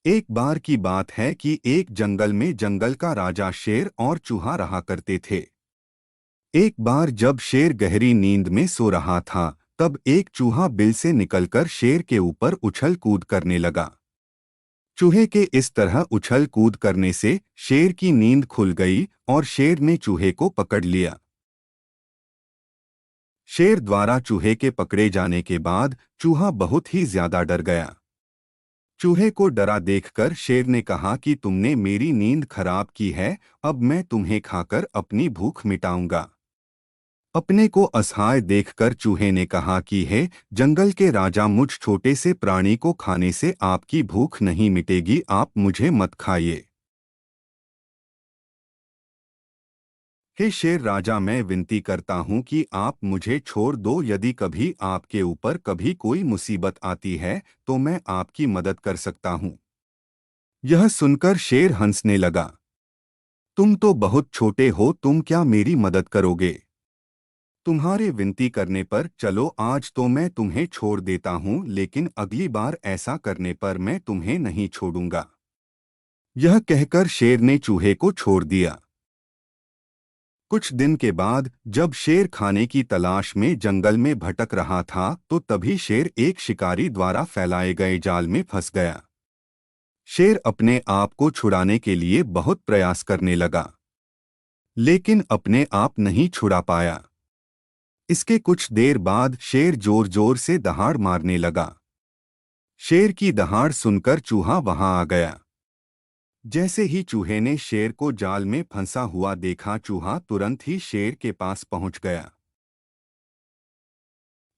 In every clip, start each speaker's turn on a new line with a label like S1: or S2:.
S1: एक बार की बात है कि एक जंगल में जंगल का राजा शेर और चूहा रहा करते थे। एक बार जब शेर गहरी नींद में सो रहा था, तब एक चूहा बिल से निकलकर शेर के ऊपर उछल कूद करने लगा। चूहे के इस तरह उछल कूद करने से शेर की नींद खुल गई और शेर ने चूहे को पकड़ लिया। शेर द्वारा चूहे के पकड़े जाने के बाद चूहा बहुत ही ज्यादा डर गया। चूहे को डरा देखकर शेर ने कहा कि तुमने मेरी नींद खराब की है, अब मैं तुम्हें खाकर अपनी भूख मिटाऊंगा। अपने को असहाय देखकर चूहे ने कहा कि हे जंगल के राजा, मुझ छोटे से प्राणी को खाने से आपकी भूख नहीं मिटेगी, आप मुझे मत खाइए। हे शेर राजा, मैं विनती करता हूँ कि आप मुझे छोड़ दो। यदि कभी आपके ऊपर कभी कोई मुसीबत आती है तो मैं आपकी मदद कर सकता हूँ। यह सुनकर शेर हंसने लगा। तुम तो बहुत छोटे हो, तुम क्या मेरी मदद करोगे? तुम्हारे विनती करने पर चलो आज तो मैं तुम्हें छोड़ देता हूँ, लेकिन अगली बार ऐसा करने पर मैं तुम्हें नहीं छोड़ूंगा। यह कहकर शेर ने चूहे को छोड़ दिया। कुछ दिन के बाद जब शेर खाने की तलाश में जंगल में भटक रहा था, तो तभी शेर एक शिकारी द्वारा फैलाए गए जाल में फंस गया। शेर अपने आप को छुड़ाने के लिए बहुत प्रयास करने लगा, लेकिन अपने आप नहीं छुड़ा पाया। इसके कुछ देर बाद शेर जोर जोर से दहाड़ मारने लगा। शेर की दहाड़ सुनकर चूहा वहां आ गया। जैसे ही चूहे ने शेर को जाल में फंसा हुआ देखा, चूहा तुरंत ही शेर के पास पहुंच गया।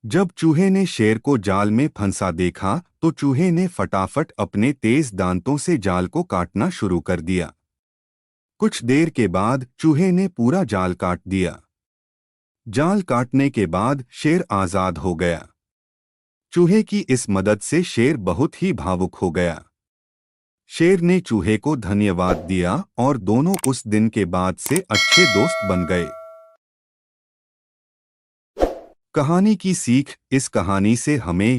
S1: जब चूहे ने शेर को जाल में फंसा देखा, तो चूहे ने फटाफट अपने तेज दांतों से जाल को काटना शुरू कर दिया। कुछ देर के बाद चूहे ने पूरा जाल काट दिया। जाल काटने के बाद शेर आजाद हो गया। चूहे की इस मदद से शेर बहुत ही भावुक हो गया। शेर ने चूहे को धन्यवाद दिया और दोनों उस दिन के बाद से अच्छे दोस्त बन गए। कहानी की सीख: इस कहानी से हमें